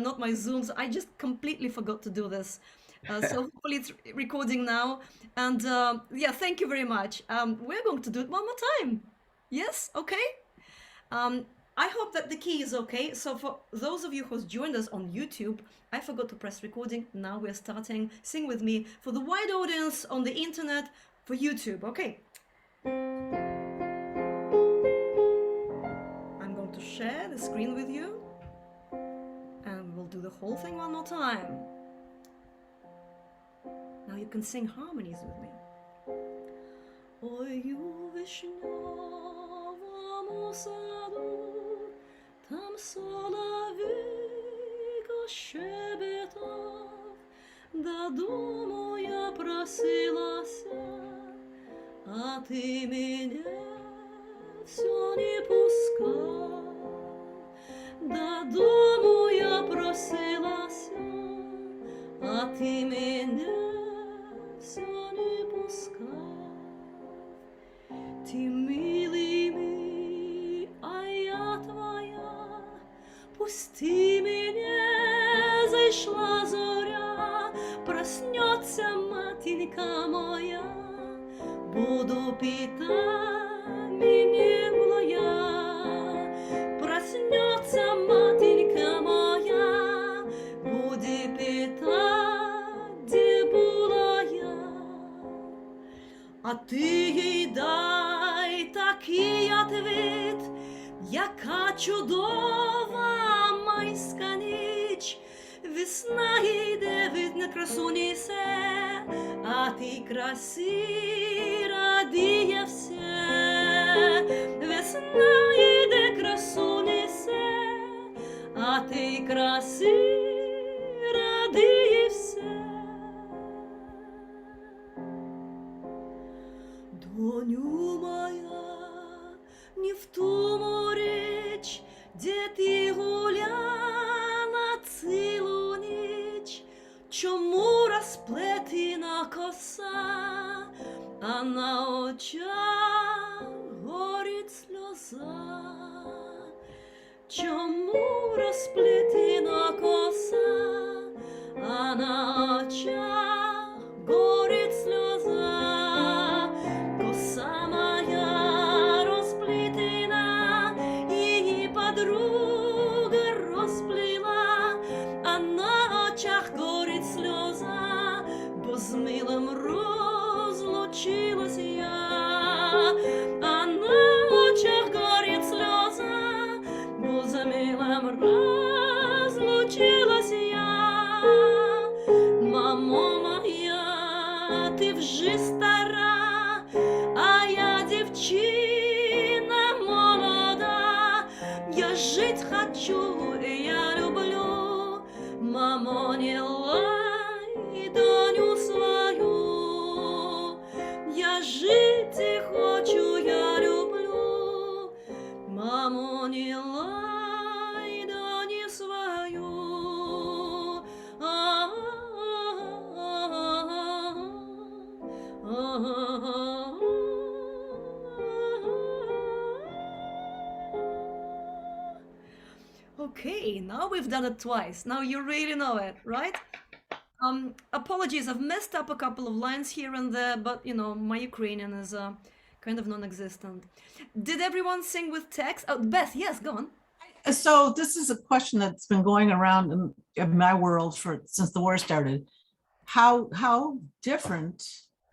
not my Zooms. I just completely forgot to do this. So hopefully it's recording now. And yeah, thank you very much. We're going to do it one more time. Yes? Okay. I hope that the key is okay. So for those of you who's joined us on YouTube, I forgot to press recording. Now we're starting. Sing with me for the wide audience on the internet for YouTube. Okay. I'm going to share the screen with you. And we'll do the whole thing one more time. Now you can sing harmonies with me. Ой, U Vishnevogo Sadu, там соловейко щебетав, додому я просилася, а ты меня все не пускал. Додому я просилася, а ты меня все не пускал. Ты милый мой, а я твоя, пусти меня, зашла зоря, проснется матенька моя, буду питание мглая, проснется матенька моя, будет питать булая, а ты ей дай такий ответ, яка чудова майська ніч, весна йде, видно, красу несе, а ти красі радіє все. Весна йде, красу несе, а ти красі радіє все. Доню моя, не в тому річ, де ти гуляла цілу ніч, чому розплетена коса, а на очах горить сльоза. Чому розплетена коса, а на очах горить сльоза. Коса моя розплетена, її подруга розплела, а на очах горить сльоза, бо з милим розлучилась я. А на очах горить сльоза, бо з милим розлучилась я. Мамо моя, ти вже стара, а я дівчина молода, я жить хочу, я люблю, мамо, не лай доню свою, я жить хочу, я люблю, мамо, не лай доню свою. Okay, now we've done it twice. Now you really know it, right? Apologies, I've messed up a couple of lines here and there, but you know, my Ukrainian is kind of non-existent. Did everyone sing with text? Oh, Beth, yes, go on. So this is a question that's been going around in my world since the war started. How different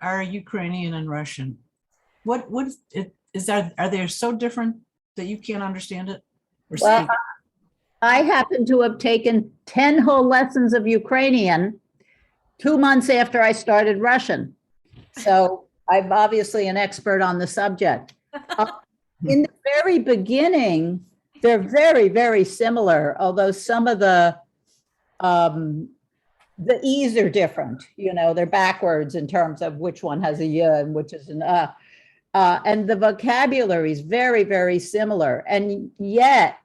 are Ukrainian and Russian? Are they so different that you can't understand it? Well, I happen to have taken 10 whole lessons of Ukrainian 2 months after I started Russian. So I'm obviously an expert on the subject. In the very beginning, they're very, very similar, although some of the E's are different. You know, they're backwards in terms of which one has a y and which is an and the vocabulary is very, very similar. And yet,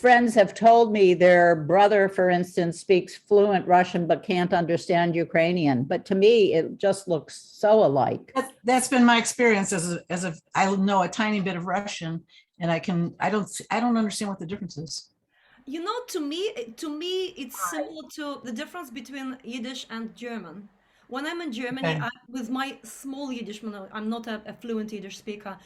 friends have told me their brother, for instance, speaks fluent Russian but can't understand Ukrainian. But to me, it just looks so alike. That's been my experience as I know a tiny bit of Russian, and I don't understand what the difference is. You know, to me, it's similar to the difference between Yiddish and German. When I'm in Germany, Okay. with my small Yiddish, I'm not a fluent Yiddish speaker.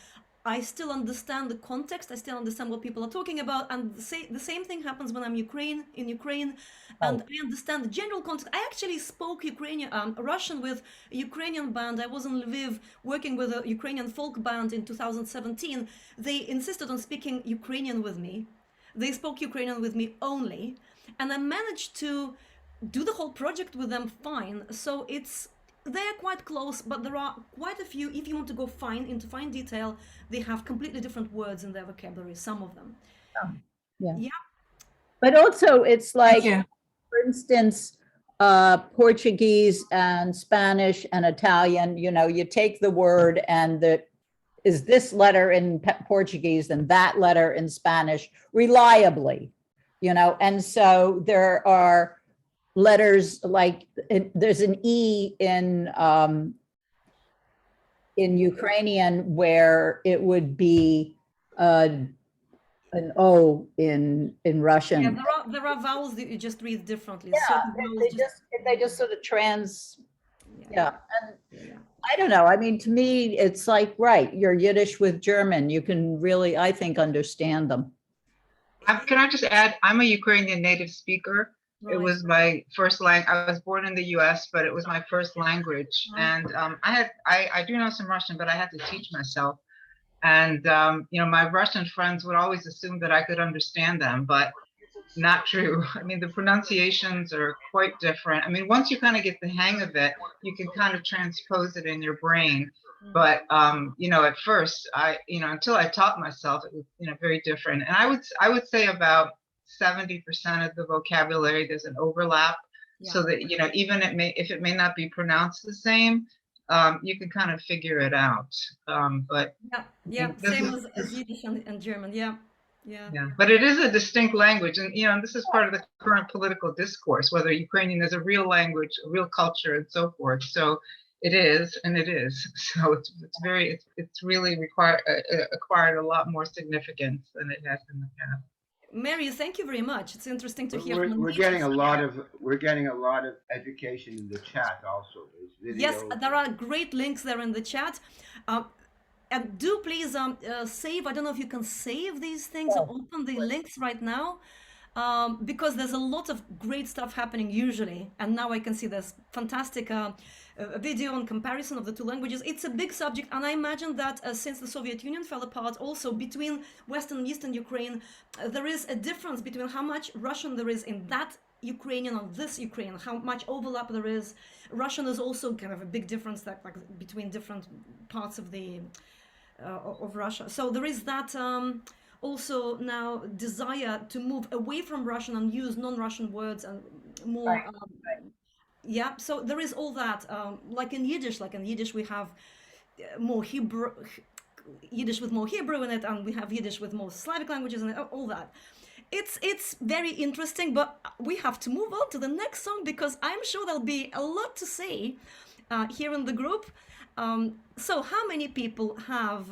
I still understand the context. I still understand what people are talking about, and the same thing happens when I'm in Ukraine, and Right. I understand the general context. I actually spoke Ukrainian, Russian with a Ukrainian band. I was in Lviv working with a Ukrainian folk band in 2017. They insisted on speaking Ukrainian with me. They spoke Ukrainian with me only, and I managed to do the whole project with them fine. So they're quite close, but there are quite a few. If you want to go into fine detail, they have completely different words in their vocabulary. Some of them. Yeah. Yeah, But also, it's Thank like, you. for instance, Portuguese and Spanish and Italian, you take the word and is this letter in Portuguese and that letter in Spanish reliably, and so there are letters like there's an E in Ukrainian where it would be uh, an O in yeah. Russian. There are vowels that you just read differently. Yeah, Certain vowels they just just sort of yeah, yeah. And yeah. I don't know. I mean, to me, it's like, right, you're Yiddish with German. You can really, I think, understand them. Can I just add, I'm a Ukrainian native speaker. It Right. was my first language. I was born in the US, but it was my first language. And I do know some Russian, but I had to teach myself. And, my Russian friends would always assume that I could understand them, but not true. I mean, the pronunciations are quite different. I mean, once you kind of get the hang of it, you can kind of transpose it in your brain. But at first, until I taught myself, it was, very different. And I would say about 70% of the vocabulary there's an overlap, so that even if it may not be pronounced the same, you can kind of figure it out. But Yeah. this Same is as Yiddish and German. Yeah, yeah. yeah, but it is a distinct language, and this is part of the current political discourse, whether Ukrainian is a real language, a real culture, and so forth. So it is, and it is. So it's really acquired a lot more significance than it has in the past. Mary, thank you very much. It's interesting to hear We're, from a we're native getting a lot speaker. of we're getting a lot of education in the chat also. There's Yes, videos. there are great links there in the chat. Um, and do please save. I don't know if you can save these things or open the links right now, because there's a lot of great stuff happening usually. And now I can see there's fantastic video on comparison of the two languages. It's a big subject, and I imagine that since the Soviet Union fell apart, also between Western and Eastern Ukraine, there is a difference between how much Russian there is in that Ukrainian or this Ukrainian, how much overlap there is. Russian is also kind of a big difference that like between different parts of the of Russia. So there is that also now desire to move away from Russian and use non-Russian words and more. Right. Yeah, so there is all that. Like in Yiddish, we have more Hebrew, Yiddish with more Hebrew in it, and we have Yiddish with more Slavic languages and all that. It's very interesting, but we have to move on to the next song because I'm sure there'll be a lot to say here in the group. So how many people have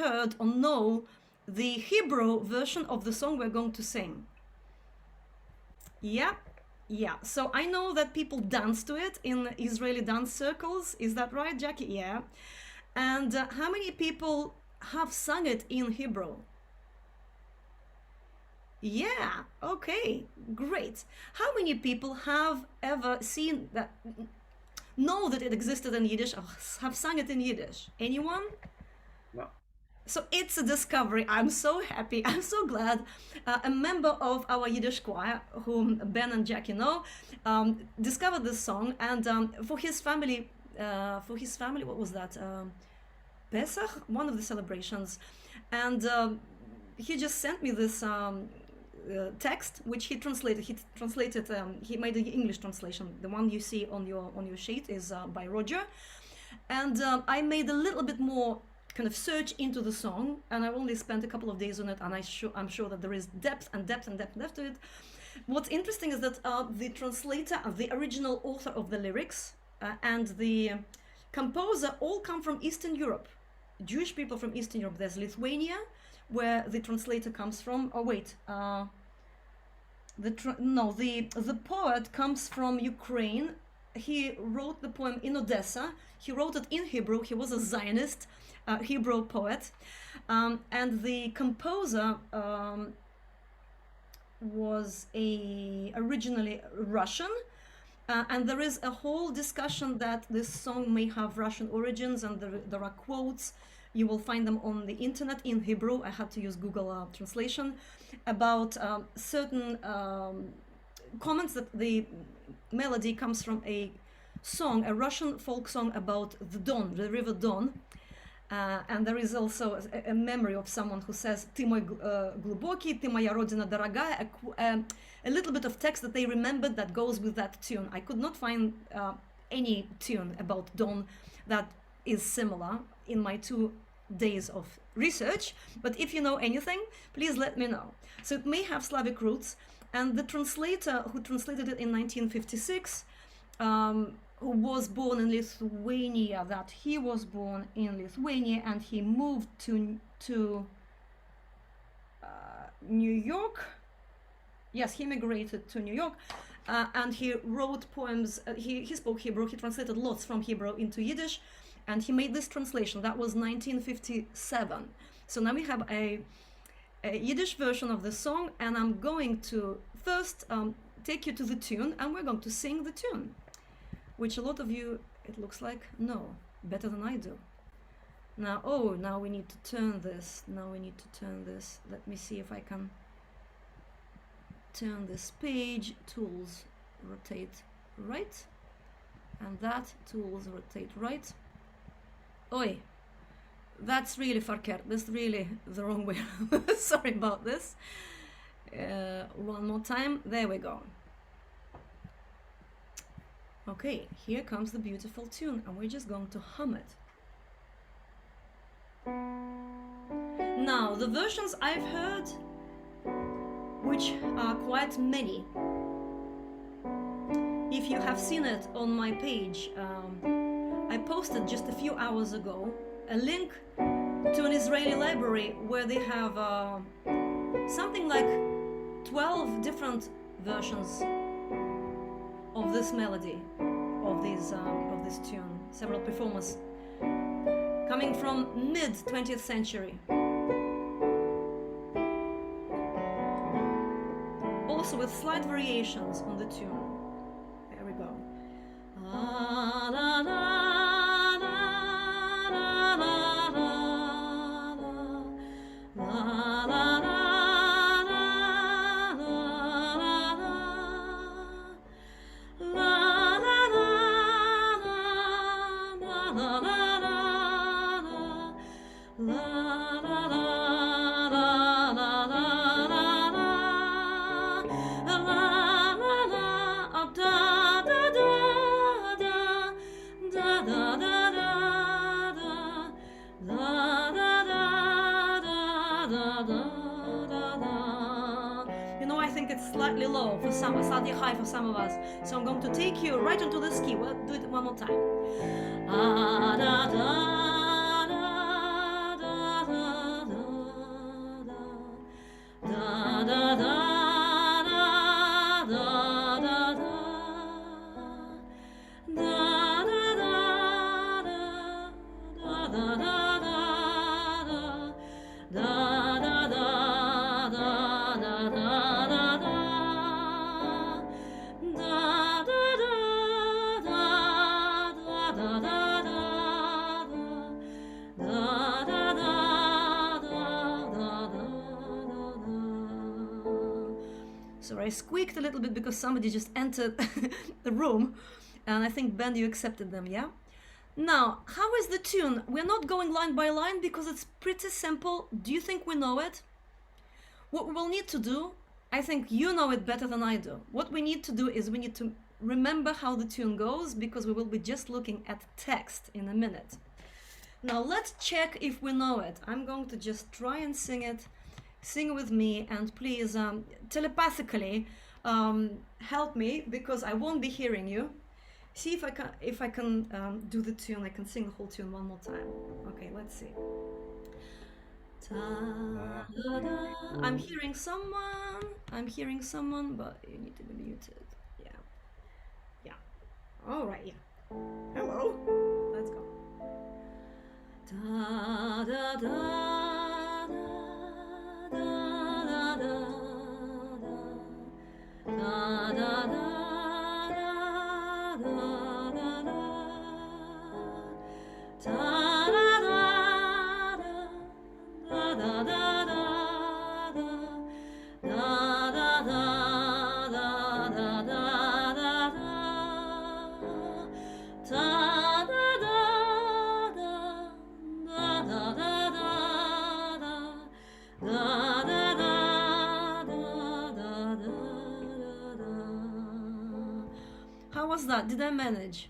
heard or know the Hebrew version of the song we're going to sing? Yeah, yeah. So I know that people dance to it in Israeli dance circles. Is that right, Jackie? Yeah. And how many people have sung it in Hebrew? Yeah, okay, great. How many people have ever seen that, know that it existed in Yiddish, or have sung it in Yiddish? Anyone? No. So it's a discovery. I'm so happy. I'm so glad. A member of our Yiddish choir, whom Ben and Jackie know, discovered this song, and for his family, what was that? Pesach, one of the celebrations, and he just sent me this text, which he translated. He made the English translation. The one you see on your sheet is by Roger, and I made a little bit more kind of search into the song, and I only spent a couple of days on it, and I'm sure that there is depth to it. What's interesting is that the translator, the original author of the lyrics, and the composer all come from Eastern Europe, Jewish people from Eastern Europe. There's Lithuania, where the translator comes from. Oh wait, The poet comes from Ukraine. He wrote the poem in Odessa. He wrote it in Hebrew. He was a Zionist Hebrew poet, and the composer was originally Russian. And there is a whole discussion that this song may have Russian origins, and there are quotes. You will find them on the internet in Hebrew. I had to use Google translation about certain comments that the melody comes from a song, a Russian folk song about the Don, the river Don. And there is also a memory of someone who says, "Ты мой глубокий, ты моя родина дорогая," a little bit of text that they remembered that goes with that tune. I could not find any tune about Don that is similar in my 2 days of research, but if you know anything, please let me know. So it may have Slavic roots, and the translator who translated it in 1956, who was born in Lithuania, and he moved to New York. Yes, he migrated to New York, and he wrote poems. He spoke Hebrew. He translated lots from Hebrew into Yiddish, and he made this translation. That was 1957. So now we have a Yiddish version of the song, and I'm going to first take you to the tune, and we're going to sing the tune, which a lot of you, it looks like, know better than I do. Now, now we need to turn this. Let me see if I can turn this page. Tools, rotate right, and that, tools, rotate right. Oi, that's really farker. That's really the wrong way. Sorry about this. One more time. There we go. Okay, here comes the beautiful tune, and we're just going to hum it. Now, the versions I've heard, which are quite many. If you have seen it on my page, I posted just a few hours ago a link to an Israeli library where they have something like 12 different versions of this melody, of this tune, several performers coming from mid 20th century. Also with slight variations on the tune. There we go. La, la, la, la, la, la, la, la, la. Slightly low for some, slightly high for some of us. So I'm going to take you right into this key. We'll do it one more time. Da, da, da, da, da, da, da, da, da. Sorry, I squeaked a little bit because somebody just entered the room, and I think, Ben, you accepted them, yeah? Now, how is the tune? We're not going line by line because it's pretty simple. Do you think we know it? What we will need to do, I think you know it better than I do. What we need to do is we need to remember how the tune goes, because we will be just looking at text in a minute. Now let's check if we know it. I'm going to just try and sing it. Sing with me, and please telepathically help me, because I won't be hearing you. See if I can do the tune. I can sing the whole tune one more time. Okay, let's see. Ta-da-da. I'm hearing someone. I'm hearing someone, but you need to be muted. Yeah. Yeah. All right. Yeah. Hello. Let's go. How was that? Did I manage?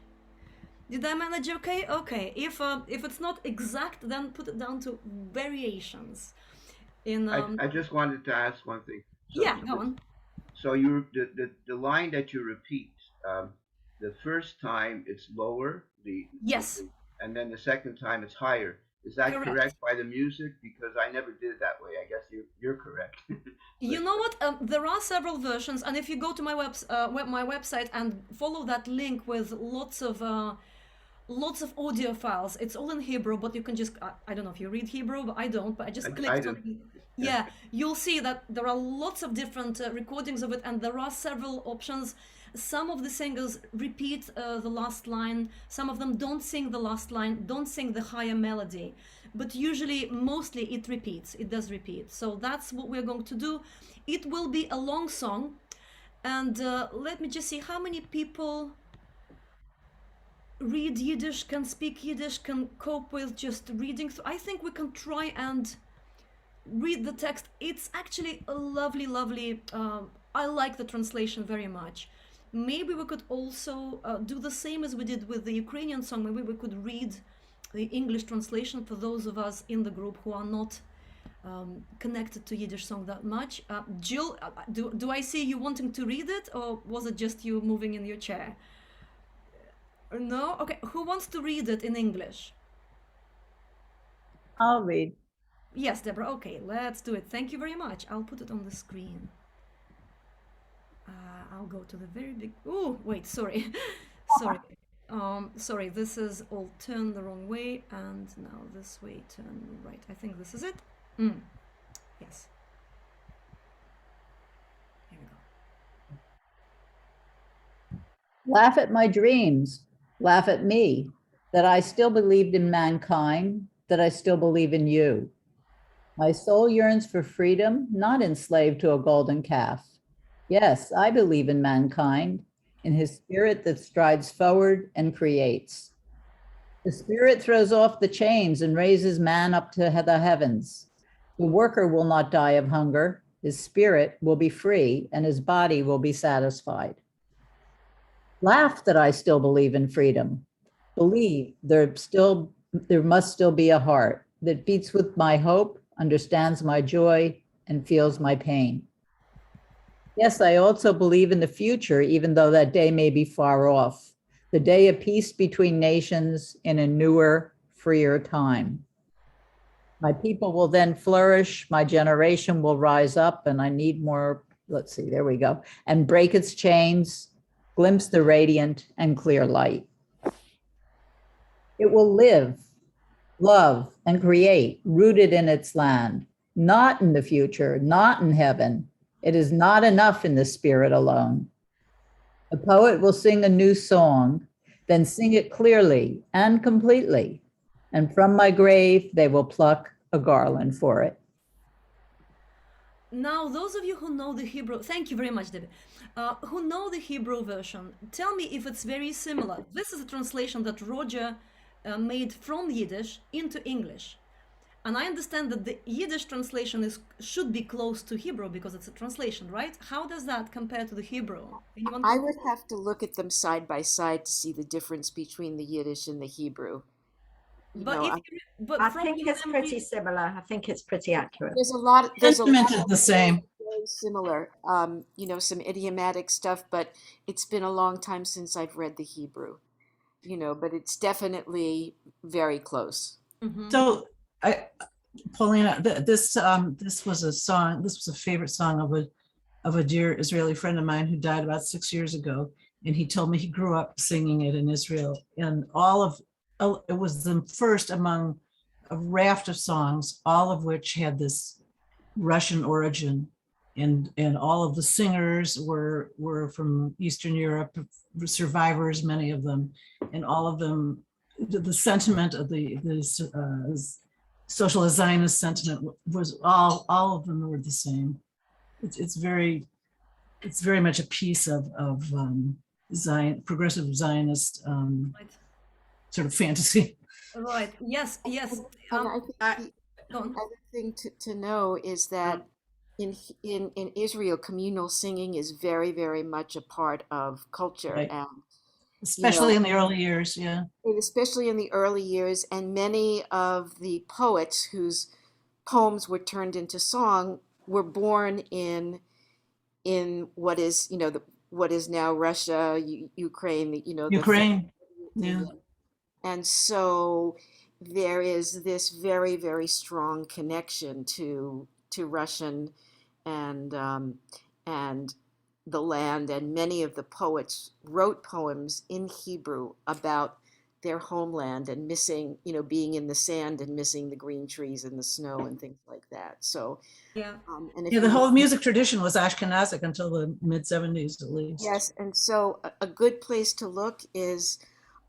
Did I manage okay? Okay. If it's not exact, then put it down to variations. In I just wanted to ask one thing. So, yeah, go on. so you the line that you repeat, the first time it's lower, Yes, and then the second time it's higher. Is that correct. correct by the music? Because I never did it that way. I guess you're correct. You know what? There are several versions, and if you go to my my website and follow that link with lots of audio files, it's all in Hebrew, but you can just I don't know if you read Hebrew, but I don't. But I just I clicked do. on. Yeah, you'll see that there are lots of different recordings of it, and there are several options. Some of the singers repeat the last line. Some of them don't sing the last line, don't sing the higher melody. But usually, mostly it repeats. It does repeat. So that's what we're going to do. It will be a long song. And let me just see how many people read Yiddish, can speak Yiddish, can cope with just reading. So I think we can try and read the text. It's actually a lovely, lovely. I like the translation very much. Maybe we could also do the same as we did with the Ukrainian song. Maybe we could read the English translation for those of us in the group who are not connected to Yiddish song that much. Jill, do I see you wanting to read it, or was it just you moving in your chair? No? Okay, who wants to read it in English? I'll read. Yes, Deborah. Okay, let's do it. Thank you very much. I'll put it on the screen. I'll go to the very big. Oh, wait, sorry. Sorry. Sorry, this is all turned the wrong way, and now this way turn right. I think this is it. Yes. Here we go. Laugh at my dreams. Laugh at me, that I still believed in mankind, that I still believe in you. My soul yearns for freedom, not enslaved to a golden calf. Yes, I believe in mankind, in his spirit that strides forward and creates. The spirit throws off the chains and raises man up to the heavens. The worker will not die of hunger. His spirit will be free and his body will be satisfied. Laugh that I still believe in freedom. Believe there must still be a heart that beats with my hope, understands my joy, and feels my pain. Yes, I also believe in the future, even though that day may be far off, the day of peace between nations in a newer, freer time. My people will then flourish, my generation will rise up, and I need more, let's see, there we go, and break its chains, glimpse the radiant and clear light. It will live, love, and create, rooted in its land, not in the future, not in heaven. It is not enough in the spirit alone. The poet will sing a new song, then sing it clearly and completely. And from my grave, they will pluck a garland for it. Now, those of you who know the Hebrew, thank you very much, Debbie, who know the Hebrew version, tell me if it's very similar. This is a translation that Roger made from Yiddish into English. And I understand that the Yiddish translation should be close to Hebrew because it's a translation, right? How does that compare to the Hebrew? Anyone? I would have to look at them side by side to see the difference between the Yiddish and the Hebrew. But I think it's pretty similar. I think it's pretty accurate. There's a lot. Sentiment is the same. Very similar. Some idiomatic stuff, but it's been a long time since I've read the Hebrew. But it's definitely very close. So Paulina, this was a song. This was a favorite song of a dear Israeli friend of mine who died about 6 years ago, and he told me he grew up singing it in Israel, and it was the first among a raft of songs, all of which had this Russian origin, and all of the singers were from Eastern Europe, survivors, many of them, and all of them, the sentiment of the socialist Zionist sentiment was all of them were the same. It's very much a piece of Zion, progressive Zionist Right. sort of fantasy. Right. Yes. Yes. And I think Go on. the other thing to know is that in Israel, communal singing is very, very much a part of culture, Right. and Especially in the early years, yeah. especially in the early years, and many of the poets whose poems were turned into song were born in what is what is now Russia, Ukraine, Ukraine, yeah. and so there is this very, very strong connection to Russian and the land, and many of the poets wrote poems in Hebrew about their homeland and missing, being in the sand and missing the green trees and the snow and things like that. So, Yeah. and if Yeah, the you whole look, music tradition was Ashkenazic until the mid 70s at least. yes, and so a good place to look is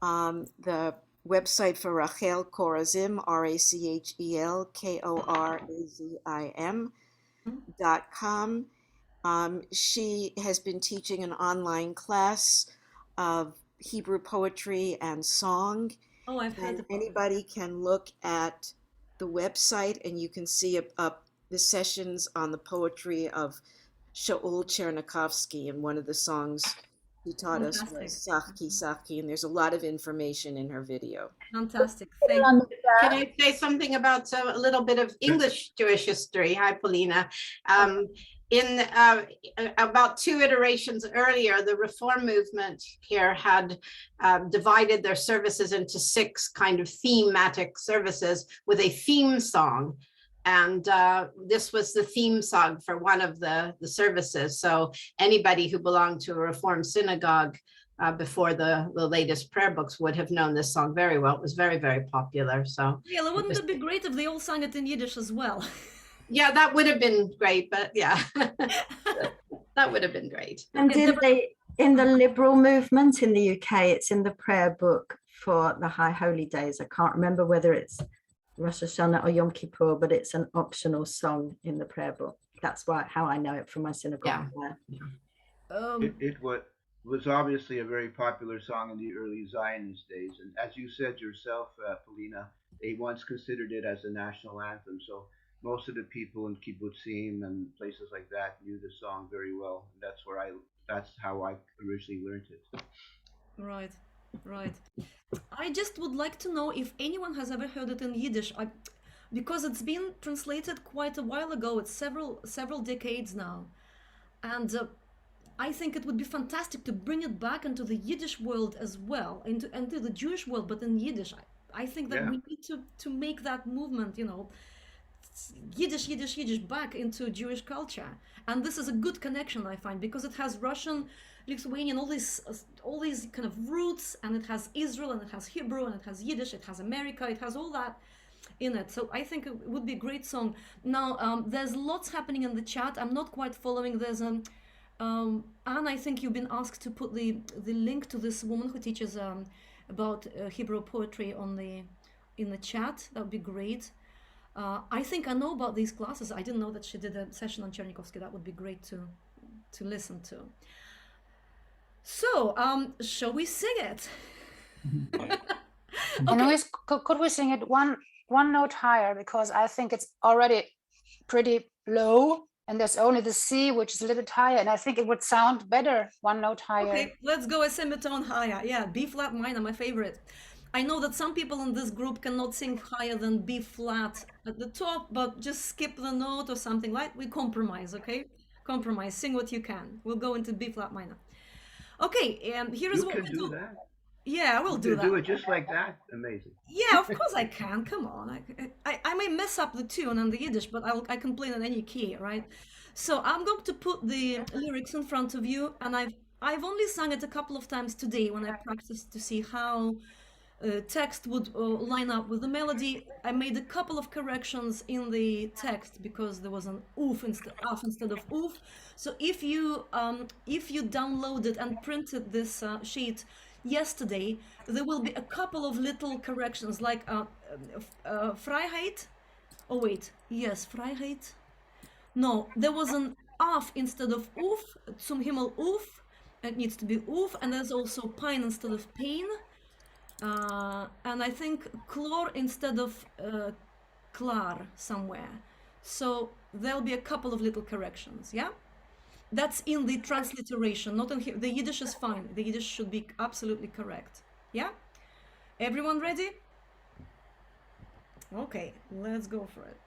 the website for Rachel Korazim, RachelKorazim.com. She has been teaching an online class of Hebrew poetry and song, Oh, I've heard and about it. anybody can look at the website and you can see up the sessions on the poetry of Shaul Chernikovsky, and one of the songs he taught us was Fantastic. Sachki, and there's a lot of information in her video. Fantastic. Put it Thank on you. the chat. Can I say something about a little bit of English Jewish history? Hi, Polina. In about 2 iterations earlier, the Reform movement here had divided their services into 6 kind of thematic services with a theme song. And this was the theme song for one of the services. So anybody who belonged to a Reform synagogue before the latest prayer books would have known this song very well. It was very, very popular. So Yeah, wouldn't it be great if they all sang it in Yiddish as well? yeah, that would have been great, but yeah, that would have been great. And in the liberal movement in the UK, it's in the prayer book for the High Holy Days. I can't remember whether it's Rosh Hashanah or Yom Kippur, but it's an optional song in the prayer book. That's how I know it from my synagogue. It was obviously a very popular song in the early Zionist days, and as you said yourself, Polina, they once considered it as a national anthem. So most of the people in kibbutzim and places like that knew the song very well. That's how I originally learned it. Right, right. I just would like to know if anyone has ever heard it in Yiddish, because it's been translated quite a while ago. It's several decades now, and I think it would be fantastic to bring it back into the Yiddish world as well, into the Jewish world, but in Yiddish. I think that we need to make that movement, Yiddish back into Jewish culture. And this is a good connection, I find, because it has Russian, Lithuanian, all these kind of roots, and it has Israel, and it has Hebrew, and it has Yiddish, it has America, it has all that in it. So I think it would be a great song. Now, there's lots happening in the chat. I'm not quite following. There's Anne, I think you've been asked to put the link to this woman who teaches about Hebrew poetry in the chat. That would be great. I think I know about these classes. I didn't know that she did a session on Chernikovsky. That would be great to listen to. So, shall we sing it? And could we sing it one note higher, because I think it's already pretty low, and there's only the C, which is a little bit higher, and I think it would sound better 1 note higher. Okay, let's go a semitone higher. Yeah, B flat minor, my favorite. I know that some people in this group cannot sing higher than B flat at the top, but just skip the note or something like. We compromise, okay? Compromise. Sing what you can. We'll go into B flat minor. Okay, here is what we do. Yeah, we'll You do can that. do it just like that. Amazing. Yeah, of course I can. Come on. I may mess up the tune and the Yiddish, but I can play it in any key, right? So I'm going to put the lyrics in front of you, and I've only sung it a couple of times today when I practiced to see how text would line up with the melody. I made a couple of corrections in the text because there was an oof instead of oof. So if you downloaded and printed this sheet yesterday, there will be a couple of little corrections like Freiheit. Oh wait, yes, Freiheit. No, there was an af instead of oof. Zum Himmel oof. It needs to be oof, and there's also pine instead of pain. And I think chlor instead of klar somewhere. So there'll be a couple of little corrections, yeah? That's in the transliteration, not in here. The Yiddish is fine. The Yiddish should be absolutely correct, yeah? Everyone ready? Okay, let's go for it.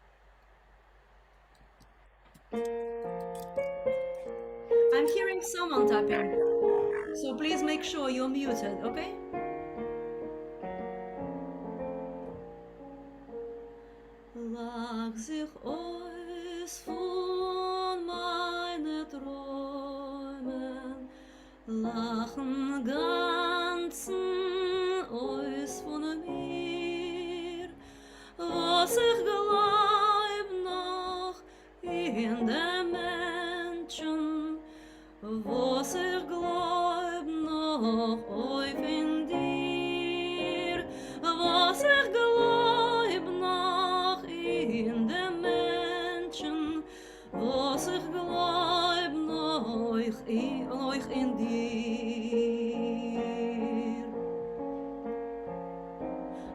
I'm hearing someone tapping, so please make sure you're muted, okay? Lag sich aus von meine Träumen, lachen ganzen aus von mir, was ich glaub noch in den Menschen, was ich glaub noch auf in dir, was ich glaub noch in den Menschen, was ich glaub noch in dir.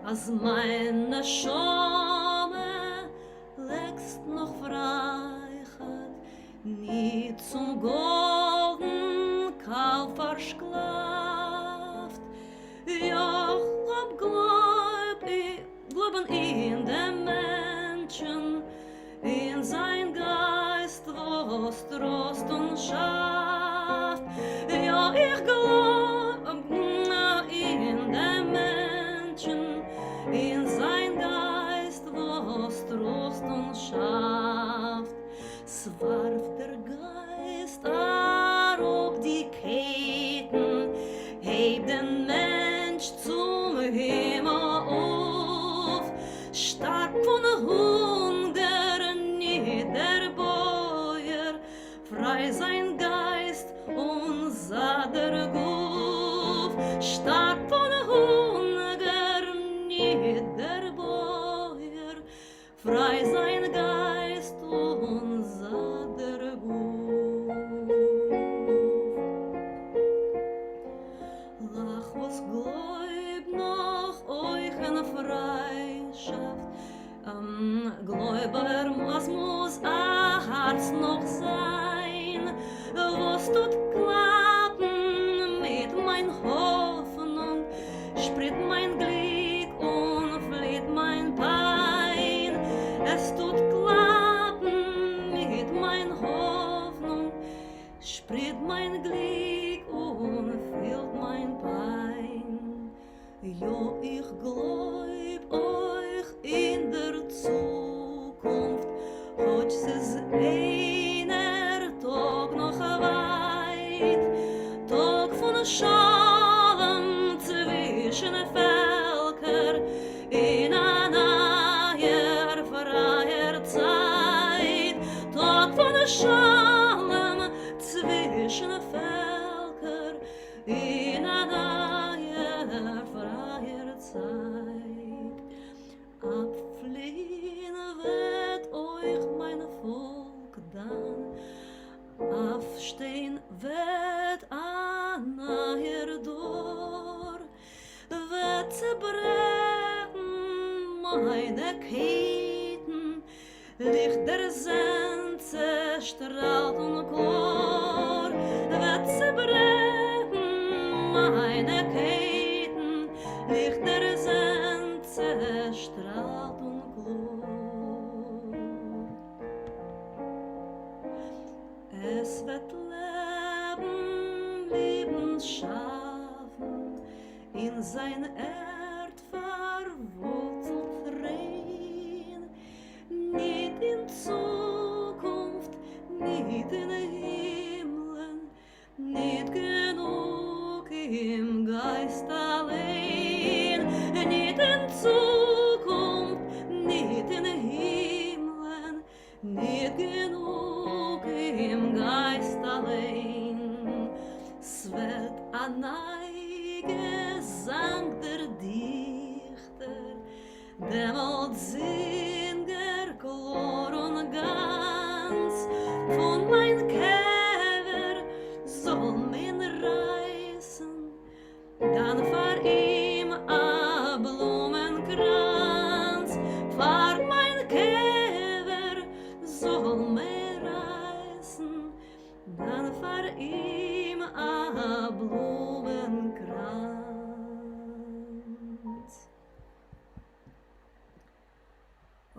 Als meine Schame legst noch Freiheit, nie zum golden Kalb versklavt. Ja, glauben in den Menschen, in sein Geist, was Trost und schafft. Ja, ich glaub in den Menschen, in sein Geist, was Trost und schafft. Es warf der Geist auf die Ketten, heb den Mensch zum Himmel auf, stark von Hunger niederbeuer, frei sein Geist und sah der Guf, stark von Hunger niederbeuer, frei sein Geist und sah der Guf. Lach was Gloyb noch euch in Freischaft, Gläuber, was muss a Herz noch sein, was tut klappen mit mein Hoffnung, spritt mein Glück und flieht mein Pein, es tut klappen mit mein Hoffnung, spritt mein Glück und flieht mein Pein. Jo, ich glaub euch in der Zukunft, hoch es einer Tag noch weit, Tag von Schalem zwischen Völker, in einer freier Zeit, Tag von Schalem zwischen Völker, in einer freier Zeit. Abfliehen wird euch mein Volk dann, aufstehen wird ein neuer Dor, wird zerbrechen meine Ketten, Licht der Sense strahlt und Chlor, wird zerbrechen meine Ketten, Licht der Sense strahlt und Chlor. Es wird Leben schaffen in in sein Erd verwurzelt rein, nicht in Zukunft, nicht in Himmeln, nicht genug im Geist allein, nicht in Zukunft, nicht in Himmeln, nicht genug im Geist allein. Es wird ein Gesang der Dichter, dämmelt Singer klar und ganz, von mein Käfer soll mein reißen, dann fahr ihm a Blumenkranz, fahr mein Käfer soll mir reißen, dann fahr ihm a Blumenkranz.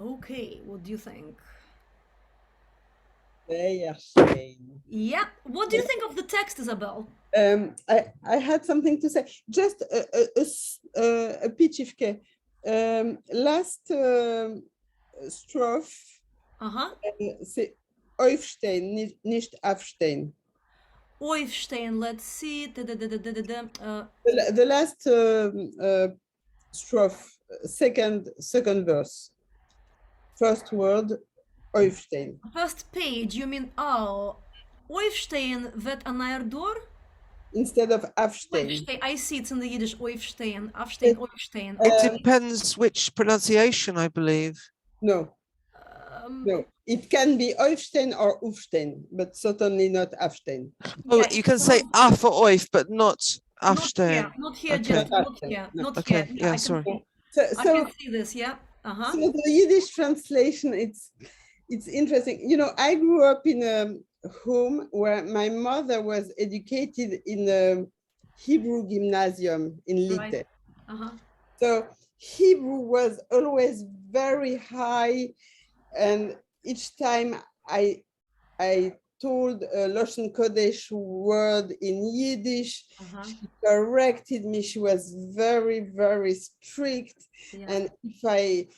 Okay, what do you think? Very shame. Yeah, what do you think of the text, Isabel? I had something to say. Just a pitchivke. Last strophe, Uh-huh. c'est aufstehen, nicht aufstehen. Oifstein, let's see. The last strophe, second verse, first word, aufstehen. First page, you mean, oh, Oifstein wird an neuer door? Instead of aufstehen. Oifstein, I see it's in the Yiddish, Oifstein, Afstein, Oifstein. It depends which pronunciation, I believe. No. No, it can be aufstehen or aufstehen, but certainly not aufstehen. Oh, Yeah, you can say ah for oif, but not afstehen. Not here, Okay. just not here, not Okay, here. yeah, I sorry. can, So, I can see this, yeah. Uh-huh. so the Yiddish translation, it's interesting. You know, I grew up in a home where my mother was educated in a Hebrew gymnasium in Lite. Right. Uh-huh. So Hebrew was always very high, and each time I told a Lashon Kodesh word in Yiddish, Uh-huh. she corrected me. She was very, very strict. Yeah. And if I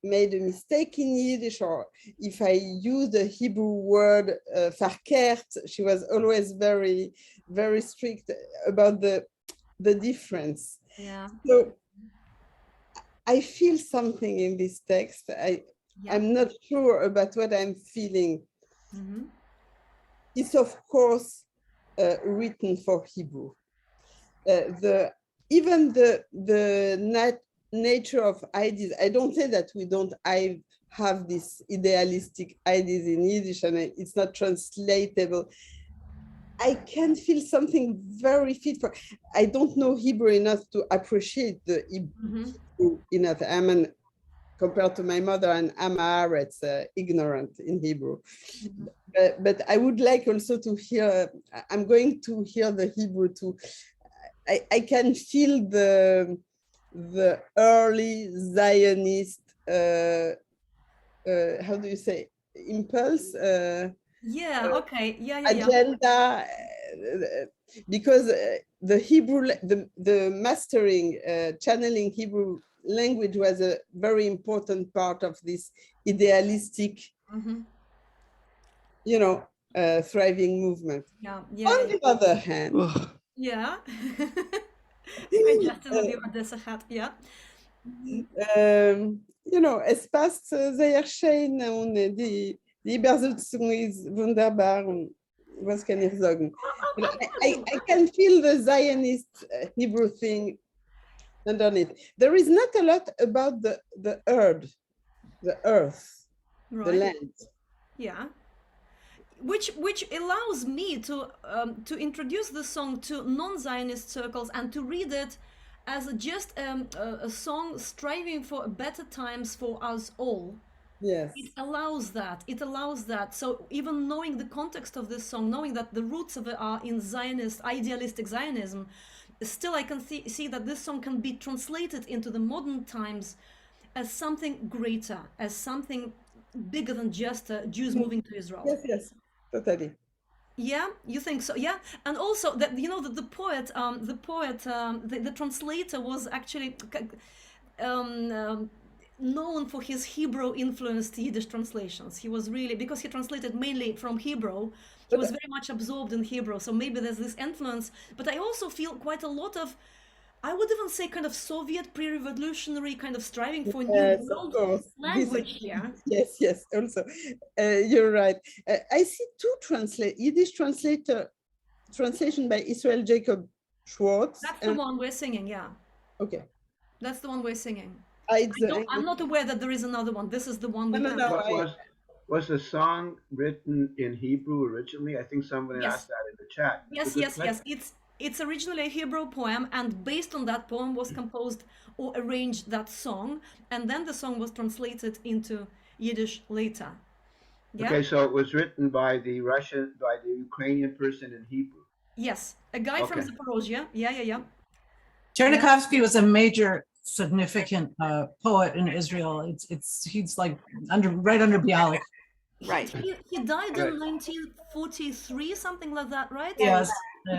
made a mistake in Yiddish, or if I used a Hebrew word, verkehrt, she was always very, very strict about the difference. Yeah. So I feel something in this text. Yeah. I'm not sure about what I'm feeling. Mm-hmm. It's of course written for Hebrew. Even the nature of ideas. I don't say that we don't have these idealistic ideas in Yiddish and it's not translatable. I can feel something very fit for. I don't know Hebrew enough to appreciate the Hebrew enough. Compared to my mother, and I'm ignorant in Hebrew. But I would like also to hear, I'm going to hear the Hebrew too. I can feel the early Zionist, how do you say, impulse? Yeah, okay. Yeah. Agenda, because the Hebrew, the mastering, channeling Hebrew language was a very important part of this idealistic, thriving movement. Yeah. On the other hand, Yeah. I just Odessa hat, yeah. Es passt sehr schön und die Übersetzung ist wunderbar. Und was kann ich sagen? I can feel the Zionist Hebrew thing underneath. There is not a lot about the earth, Right. the land. Yeah. Which allows me to introduce the song to non-Zionist circles and to read it as just a song striving for better times for us all. Yes. It allows that. So even knowing the context of this song, knowing that the roots of it are in Zionist, idealistic Zionism, still I can see that this song can be translated into the modern times as something greater, as something bigger than just Jews moving to Israel. Yes, totally. Yeah, you think so? Yeah, and also that you know that the translator was actually known for his Hebrew influenced Yiddish translations. He was really, because he translated mainly from Hebrew, he was very much absorbed in Hebrew. So maybe there's this influence. But I also feel quite a lot of, I would even say, kind of Soviet pre-revolutionary kind of striving for new Yes, of world course. language here. Yes, yes. Also, you're right. I see two Yiddish translation by Israel Jacob Schwartz. That's the one we're singing. Yeah, Okay. that's the one we're singing. It's, I'm not aware that there is another one. This is the one we no, have. no, Was the song written in Hebrew originally? I think somebody Yes. asked that in the chat. Yes, yes, yes. It's originally a Hebrew poem, and based on that poem was composed or arranged that song, and then the song was translated into Yiddish later. Yeah. Okay, so it was written by the Ukrainian person in Hebrew. Yes, a guy from Okay. Zaporozhye. Yeah, yeah, yeah. Chernikovsky was a major significant poet in Israel. He's like right under Bialik. Right. He died in 1943, something like that, right? Yes.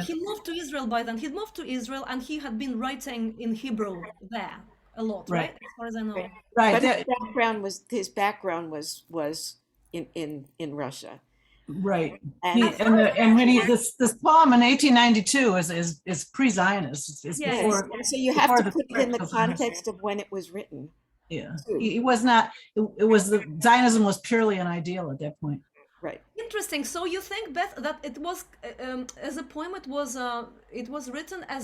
He moved to Israel by then. He moved to Israel, and he had been writing in Hebrew there a lot, right? As far as I know. Right. But his background was in Russia. Right. And when this poem in 1892 is pre-Zionist. It's Yes. before. so you have to before put it in the Zionist. context of when it was written. Yeah. It was not. It was the Zionism was purely an ideal at that point. Right. Interesting. So you think, Beth, that it was as a poem? It was written as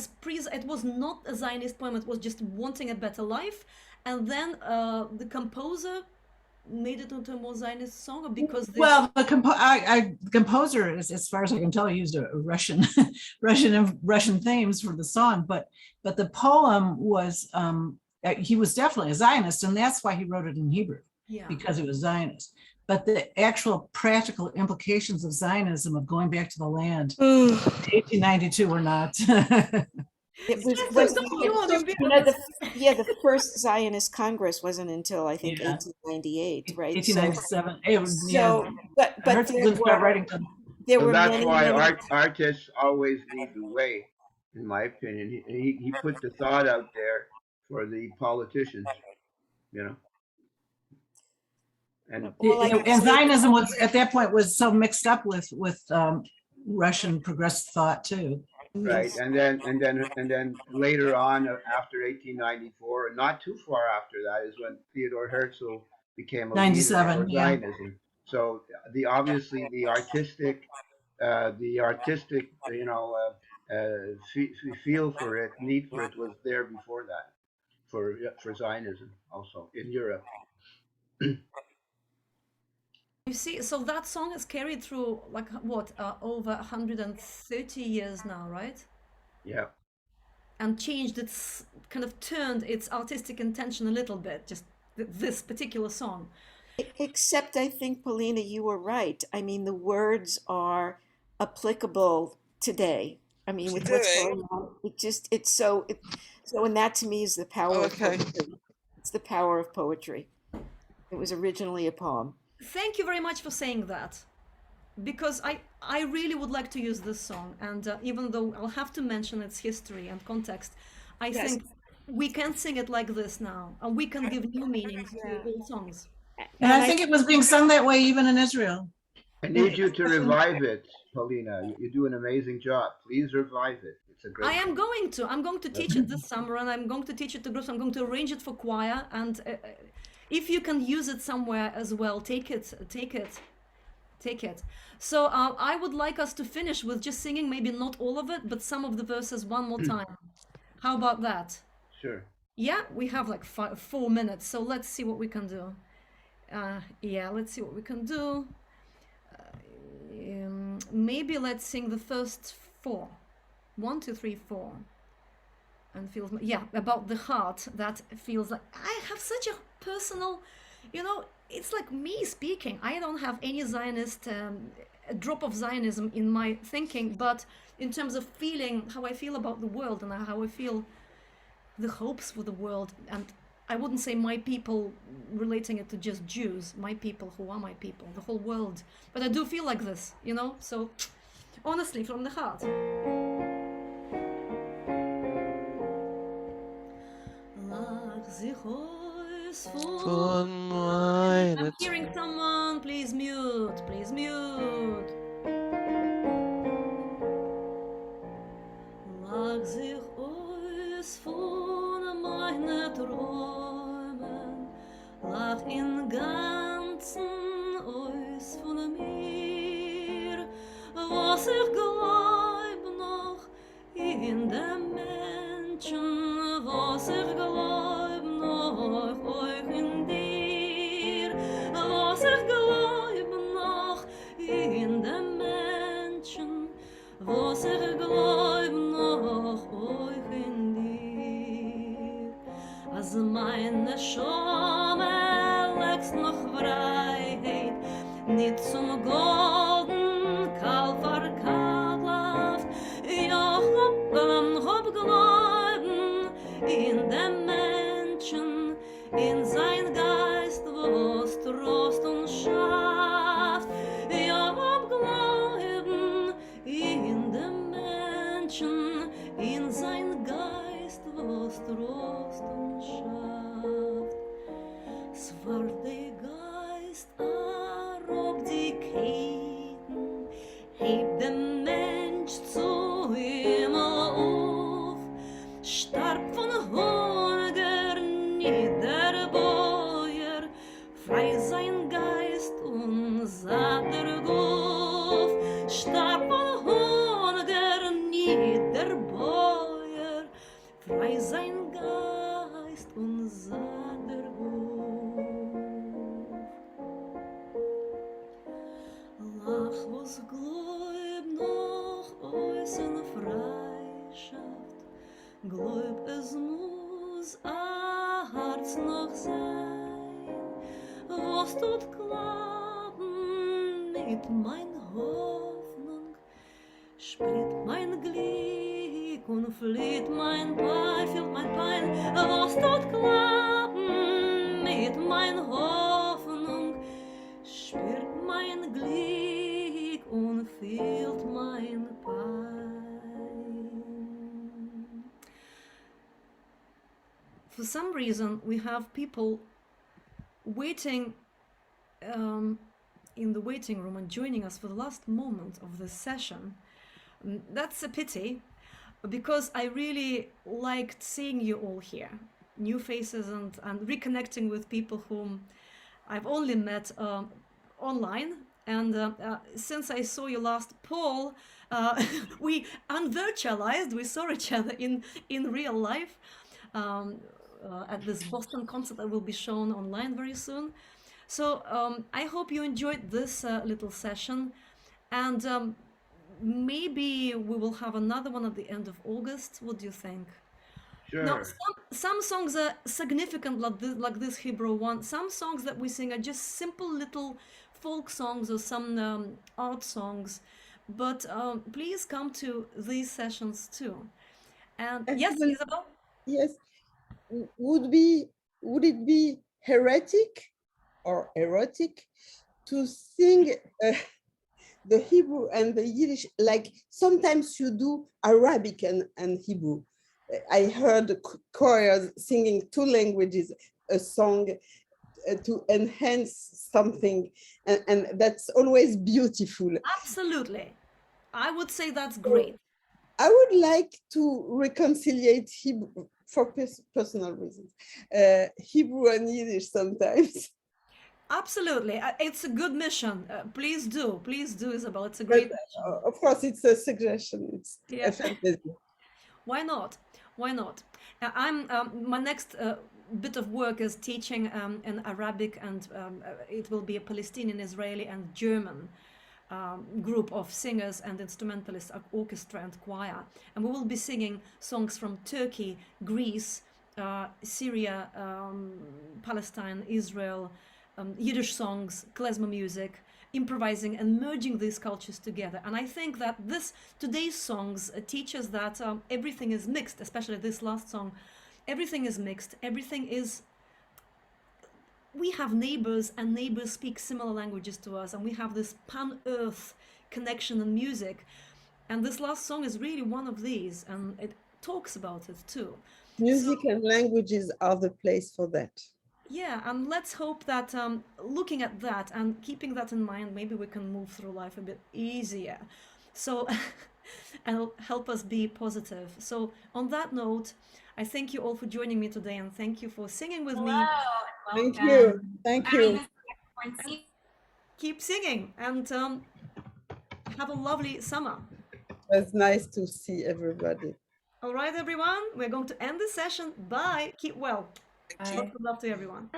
It was not a Zionist poem. It was just wanting a better life, and then the composer made it into a more Zionist song, or because Well, the composer, as far as I can tell, used a Russian themes for the song, but the poem was he was definitely a Zionist, and that's why he wrote it in Hebrew, because it was Zionist. But the actual practical implications of Zionism, of going back to the land, 1892 were not. It was the first Zionist Congress wasn't until I think 1898, right? 1897. But there were that's many, why many... artists always lead the way, in my opinion. He put the thought out there for the politicians, you know. And Zionism was at that point was so mixed up with Russian progressive thought too. Right, and then later on, after 1894, and not too far after that, is when Theodor Herzl became a 97, leader for Zionism. So obviously the artistic, feel for it, need for it was there before that, for Zionism also in Europe. You see, so that song is carried through like what, over 130 years now, right? Yeah. And turned its artistic intention a little bit, just this particular song. Except I think, Polina, you were right. I mean, the words are applicable today. I mean, with what's going on, and that to me is the power of poetry. It's the power of poetry. It was originally a poem. Thank you very much for saying that, because I really would like to use this song, and even though I'll have to mention its history and context, I think we can sing it like this now, and we can give new meanings to old songs. And I think it was being sung that way even in Israel. I need you to revive it, Polina. You do an amazing job. Please revive it. It's a great. I'm going to teach it this summer, and I'm going to teach it to groups. I'm going to arrange it for choir, and if you can use it somewhere as well, take it. So I would like us to finish with just singing, maybe not all of it, but some of the verses one more time. How about that? Sure. Yeah, we have like 4 minutes, so let's see what we can do. Let's see what we can do. Maybe let's sing the first 4. 1, 2, 3, 4. And feels, about the heart that feels like I have such a personal, it's like me speaking. I don't have any Zionist, a drop of Zionism in my thinking, but in terms of feeling how I feel about the world and how I feel the hopes for the world, and I wouldn't say my people relating it to just Jews, my people who are my people, the whole world, but I do feel like this, so honestly, from the heart. Von meine I'm hearing someone. Please mute. Please mute. Lag sich aus von meine Träumen, lag in ganzen aus von mir, was ich glaub noch in dem Menschen, was ich glaub noch euch in dir, was ich glaub noch in dem Menschen, was ich glaub noch euch in dir. Als meine Schome wächst noch Freiheit, nicht zum golden Kalb verkauft. Ja, hab glauben in dem Menschen, in sein Geist, was Trost und schafft. Ja, hab glauben in dem Menschen, in sein Geist, was Trost und schafft. Es war der Geist, rob die Ketten, heb den Mensch zu Himmel auf, starb von Hunger niederbeuer, frei sein Geist und satt der Guf, starb von Hunger niederbeuer, frei sein Geist und satt der Guf. Lach was Gloyb noch aus in Freischaft, Gloyb es muss a Herz noch sein, was tut klappen mit mein Hoffnung, spricht mein Glück und flieht mein Pein, fehlt mein Pein, was tut klappen mit mein Hoffnung, spürt mein Glück und fehlt mein Pein. For some reason, we have people waiting in the waiting room and joining us for the last moment of this session. That's a pity, because I really liked seeing you all here, new faces, and reconnecting with people whom I've only met online. And since I saw you last, Paul, we unvirtualized, we saw each other in real life at this Boston concert that will be shown online very soon. So I hope you enjoyed this little session, and maybe we will have another one at the end of August. What do you think? Sure. Now, some songs are significant like this Hebrew one. Some songs that we sing are just simple little folk songs or some art songs. But please come to these sessions too. And yes, Actually, Isabel? yes, would it be heretic or erotic to sing the Hebrew and the Yiddish? Like sometimes you do Arabic and Hebrew. I heard choirs singing two languages, a song to enhance something, and that's always beautiful. Absolutely. I would say that's great. I would like to reconciliate Hebrew for personal reasons, Hebrew and Yiddish sometimes. Absolutely. It's a good mission. Please do, Isabel. It's a great mission. Of course, it's a suggestion. It's Yeah. a fantasy. Why not? Why not? I'm my next bit of work is teaching in Arabic, and it will be a Palestinian, Israeli, and German group of singers and instrumentalists, orchestra and choir, and we will be singing songs from Turkey, Greece, Syria, Palestine, Israel, Yiddish songs, klezmer music, improvising and merging these cultures together. And I think that today's songs teach us that everything is mixed, especially this last song. Everything is mixed. We have neighbors, and neighbors speak similar languages to us, and we have this pan-earth connection in music. And this last song is really one of these, and it talks about it too. Music and languages are the place for that. Yeah, and let's hope that looking at that and keeping that in mind, maybe we can move through life a bit easier. So, and help us be positive. So, on that note, I thank you all for joining me today, and thank you for singing with me. Thank you. Thank you. Keep singing, and have a lovely summer. It's nice to see everybody. All right, everyone, we're going to end the session. Bye. Keep well. Bye. Lots of love to everyone.